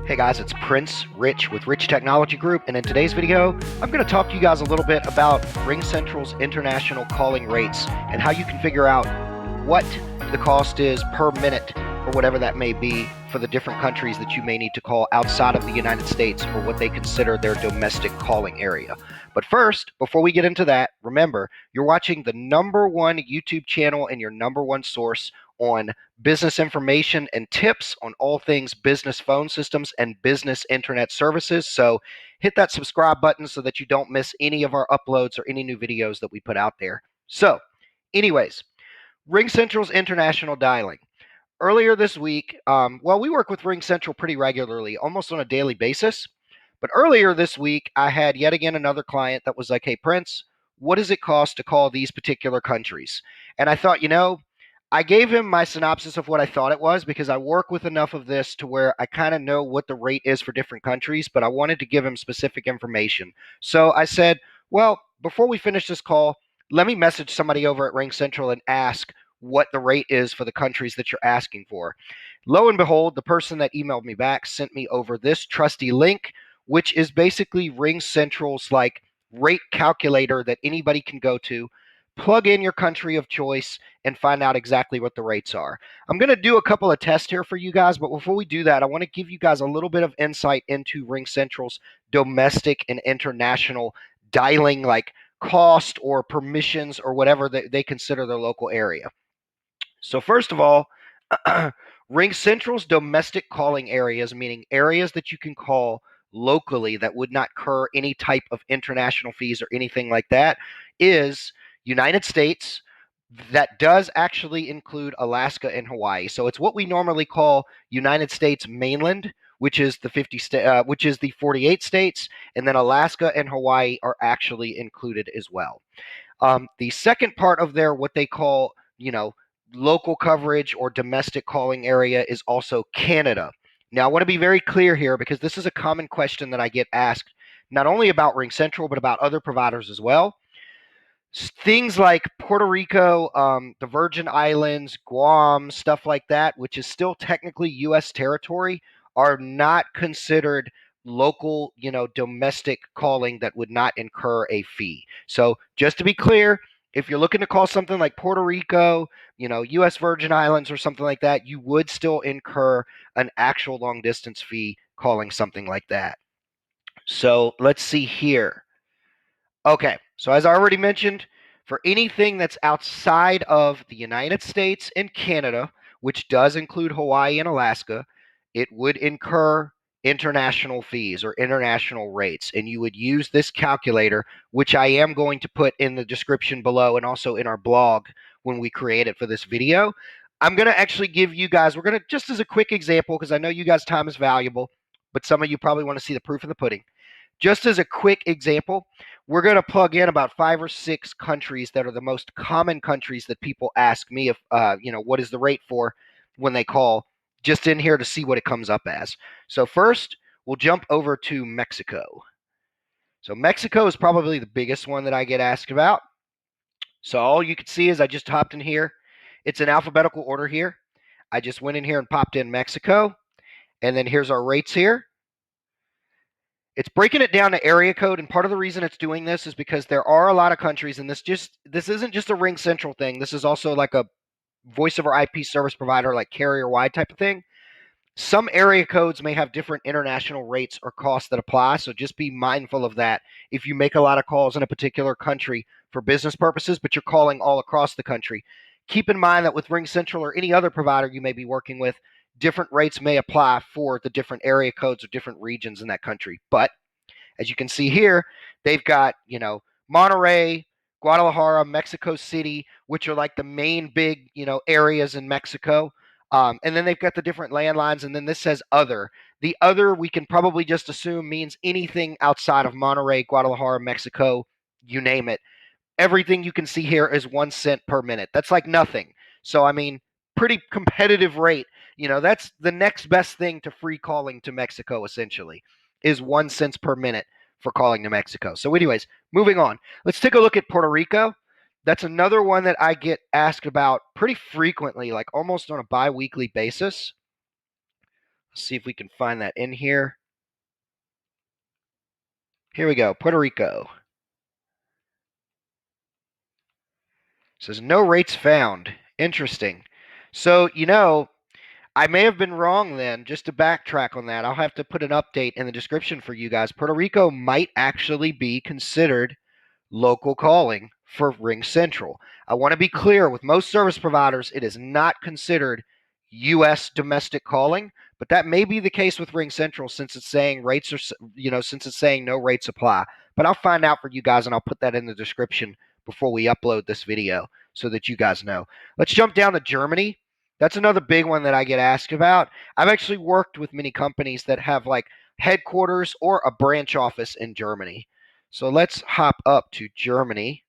Hey guys, it's Prince Rich with Rich Technology Group, and in today's video, I'm going to talk to you guys a little bit about RingCentral's international calling rates and how you can figure out what the cost is per minute or whatever that may be for the different countries that you may need to call outside of the United States or what they consider their domestic calling area. But first, before we get into that, remember, you're watching the #1 YouTube channel and your #1 source on business information and tips on all things business phone systems and business internet services. So hit that subscribe button so that you don't miss any of our uploads or any new videos that we put out there. So, anyways, RingCentral's international dialing. Earlier this week, we work with RingCentral pretty regularly, almost on a daily basis. But earlier this week, I had yet again another client that was like, hey, Prince, what does it cost to call these particular countries? And I thought, I gave him my synopsis of what I thought it was because I work with enough of this to where I kind of know what the rate is for different countries, but I wanted to give him specific information. So I said, well, before we finish this call, let me message somebody over at RingCentral and ask what the rate is for the countries that you're asking for. Lo and behold, the person that emailed me back sent me over this trusty link, which is basically RingCentral's like rate calculator that anybody can go to, plug in your country of choice, and find out exactly what the rates are. I'm going to do a couple of tests here for you guys, but before we do that, I want to give you guys a little bit of insight into RingCentral's domestic and international dialing, like cost or permissions or whatever they consider their local area. So first of all, RingCentral's domestic calling areas, meaning areas that you can call locally that would not incur any type of international fees or anything like that, is United States. That does actually include Alaska and Hawaii. So it's what we normally call United States mainland, which is which is the 48 states, and then Alaska and Hawaii are actually included as well. The second part of their what they call, local coverage or domestic calling area is also Canada. Now, I want to be very clear here because this is a common question that I get asked not only about RingCentral but about other providers as well. Things like Puerto Rico, the Virgin Islands, Guam, stuff like that, which is still technically U.S. territory, are not considered local, domestic calling that would not incur a fee. So just to be clear, if you're looking to call something like Puerto Rico, U.S. Virgin Islands or something like that, you would still incur an actual long distance fee calling something like that. So let's see here. Okay, so as I already mentioned, for anything that's outside of the United States and Canada, which does include Hawaii and Alaska, it would incur international fees or international rates. And you would use this calculator, which I am going to put in the description below and also in our blog when we create it for this video. I'm going to actually give you guys, we're going to, just as a quick example, because I know you guys' time is valuable, but some of you probably want to see the proof of the pudding. Just as a quick example, we're going to plug in about 5 or 6 countries that are the most common countries that people ask me if, what is the rate for when they call, just in here to see what it comes up as. So first, we'll jump over to Mexico. So Mexico is probably the biggest one that I get asked about. So all you can see is I just hopped in here. It's in alphabetical order here. I just went in here and popped in Mexico. And then here's our rates here. It's breaking it down to area code, and part of the reason it's doing this is because there are a lot of countries, and this isn't just a RingCentral thing. This is also like a voice over IP service provider, like carrier-wide type of thing. Some area codes may have different international rates or costs that apply, so just be mindful of that if you make a lot of calls in a particular country for business purposes, but you're calling all across the country. Keep in mind that with RingCentral or any other provider you may be working with, different rates may apply for the different area codes or different regions in that country. But as you can see here, they've got, Monterrey, Guadalajara, Mexico City, which are like the main big, areas in Mexico. And then they've got the different landlines, and then this says other. The other, we can probably just assume means anything outside of Monterrey, Guadalajara, Mexico, you name it. Everything you can see here is 1 cent per minute. That's like nothing. So, I mean, pretty competitive rate. That's the next best thing to free calling to Mexico, essentially, is 1 cent per minute for calling to Mexico. So, anyways, moving on. Let's take a look at Puerto Rico. That's another one that I get asked about pretty frequently, like almost on a bi-weekly basis. Let's see if we can find that in here. Here we go, Puerto Rico. It says no rates found. Interesting. So, I may have been wrong then. Just to backtrack on that, I'll have to put an update in the description for you guys. Puerto Rico might actually be considered local calling for RingCentral. I want to be clear, with most service providers, it is not considered U.S. domestic calling, but that may be the case with RingCentral since it's saying rates are, since it's saying no rates apply. But I'll find out for you guys, and I'll put that in the description before we upload this video so that you guys know. Let's jump down to Germany. That's another big one that I get asked about. I've actually worked with many companies that have like headquarters or a branch office in Germany. So let's hop up to Germany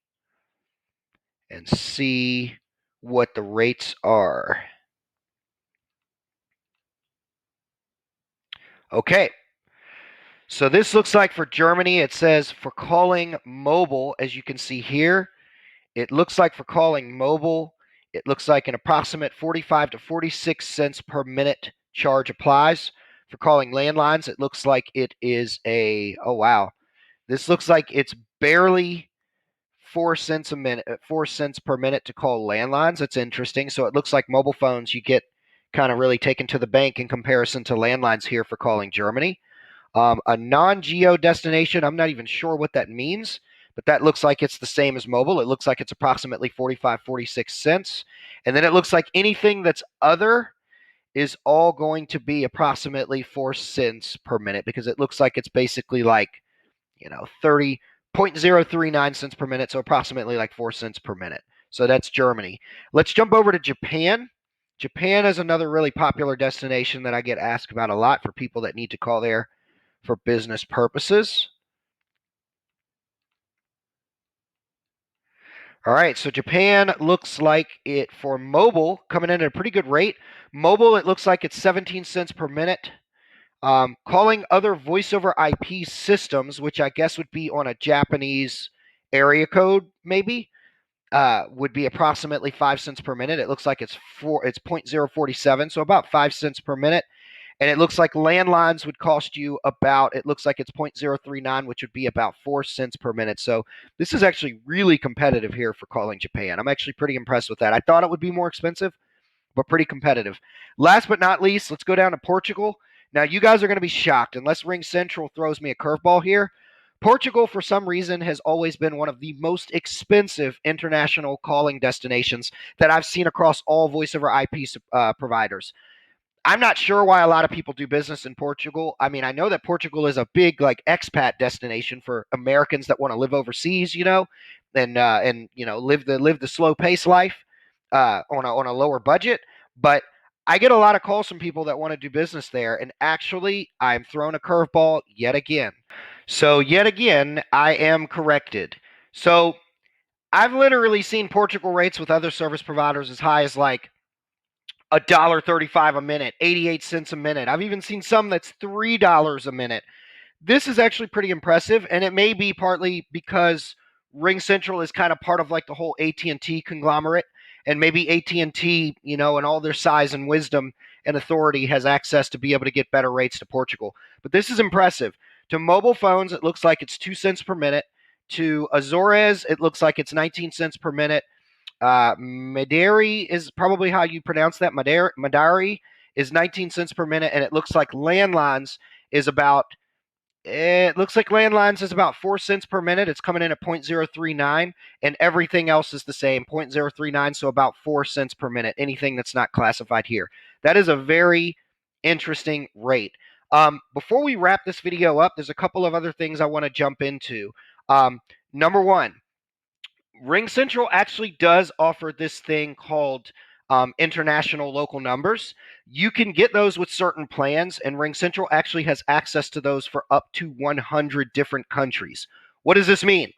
and see what the rates are. Okay. So this looks like for Germany, it says for calling mobile, as you can see here, it looks like for calling mobile, it looks like an approximate 45 to 46 cents per minute charge applies. For calling landlines, it looks like it is oh wow. This looks like it's barely 4 cents a minute, 4 cents per minute to call landlines. That's interesting. So it looks like mobile phones you get kind of really taken to the bank in comparison to landlines here for calling Germany. A non-geo destination, I'm not even sure what that means, but that looks like it's the same as mobile. It looks like it's approximately 45, 46 cents. And then it looks like anything that's other is all going to be approximately 4 cents per minute because it looks like it's basically like 30.039 cents per minute, so approximately like 4 cents per minute. So that's Germany. Let's jump over to Japan. Japan is another really popular destination that I get asked about a lot for people that need to call there for business purposes. All right, so Japan looks like it for mobile coming in at a pretty good rate. Mobile, it looks like it's 17 cents per minute. Calling other voice over IP systems, which I guess would be on a Japanese area code, maybe, would be approximately 5 cents per minute. It looks like it's 0.047, so about 5 cents per minute. And it looks like landlines would cost you it looks like it's 0.039, which would be about 4 cents per minute. So this is actually really competitive here for calling Japan. I'm actually pretty impressed with that. I thought it would be more expensive, but pretty competitive. Last but not least, let's go down to Portugal. Now, you guys are going to be shocked unless RingCentral throws me a curveball here. Portugal, for some reason, has always been one of the most expensive international calling destinations that I've seen across all voice over IP providers. I'm not sure why a lot of people do business in Portugal. I mean, I know that Portugal is a big like expat destination for Americans that want to live overseas, and live the slow pace life on a lower budget. But I get a lot of calls from people that want to do business there, and actually, I'm thrown a curveball yet again. So yet again, I am corrected. So I've literally seen Portugal rates with other service providers as high as like $1.35 a minute, 88 cents a minute. I've even seen some that's $3 a minute. This is actually pretty impressive, and it may be partly because RingCentral is kind of part of like the whole AT&T conglomerate, and maybe AT&T, and all their size and wisdom and authority has access to be able to get better rates to Portugal. But this is impressive. To mobile phones, it looks like it's 2 cents per minute. To Azores, it looks like it's 19 cents per minute. Madari is probably how you pronounce that. Madari is 19 cents per minute, and it looks like landlines is about 4 cents per minute. It's coming in at 0.039, and everything else is the same, 0.039, so about 4 cents per minute, anything that's not classified here. That is a very interesting rate. Before we wrap this video up, there's a couple of other things I want to jump into. Number one, RingCentral actually does offer this thing called international local numbers. You can get those with certain plans, and RingCentral actually has access to those for up to 100 different countries. What does this mean?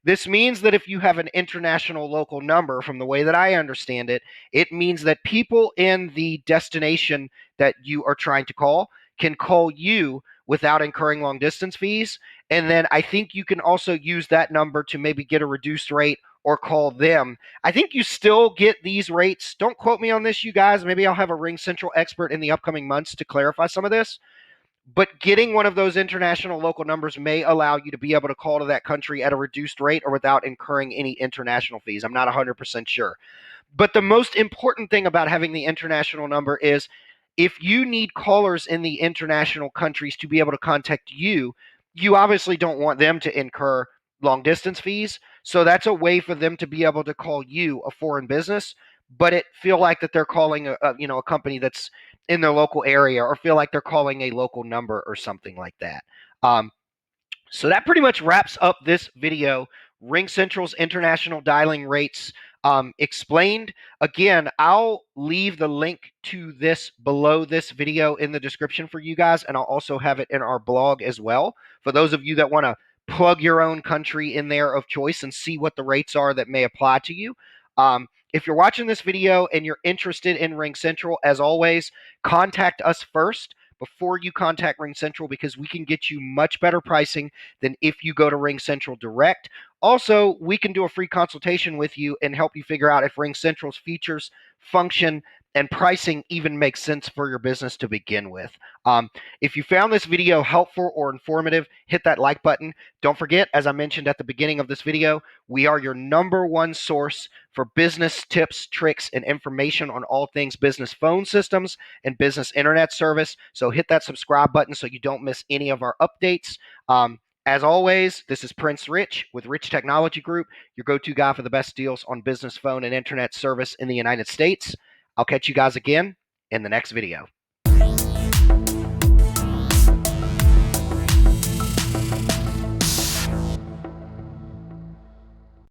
This means that if you have an international local number, from the way that I understand it, it means that people in the destination that you are trying to call can call you without incurring long distance fees. And then I think you can also use that number to maybe get a reduced rate or call them. I think you still get these rates. Don't quote me on this, you guys. Maybe I'll have a RingCentral expert in the upcoming months to clarify some of this. But getting one of those international local numbers may allow you to be able to call to that country at a reduced rate or without incurring any international fees. I'm not 100% sure. But the most important thing about having the international number is if you need callers in the international countries to be able to contact you, you obviously don't want them to incur long distance fees. So that's a way for them to be able to call you, a foreign business, but it feel like that they're calling a company that's in their local area, or feel like they're calling a local number or something like that. So that pretty much wraps up this video. RingCentral's international dialing rates explained. Again, I'll leave the link to this below this video in the description for you guys, and I'll also have it in our blog as well for those of you that want to plug your own country in there of choice and see what the rates are that may apply to you. If you're watching this video and you're interested in RingCentral, as always, contact us first before you contact RingCentral, because we can get you much better pricing than if you go to RingCentral direct. Also, we can do a free consultation with you and help you figure out if RingCentral's features, function, and pricing even make sense for your business to begin with. If you found this video helpful or informative, hit that like button. Don't forget, as I mentioned at the beginning of this video, we are your #1 source for business tips, tricks, and information on all things business phone systems and business internet service. So hit that subscribe button so you don't miss any of our updates. As always, this is Prince Rich with Rich Technology Group, your go-to guy for the best deals on business phone and internet service in the United States. I'll catch you guys again in the next video.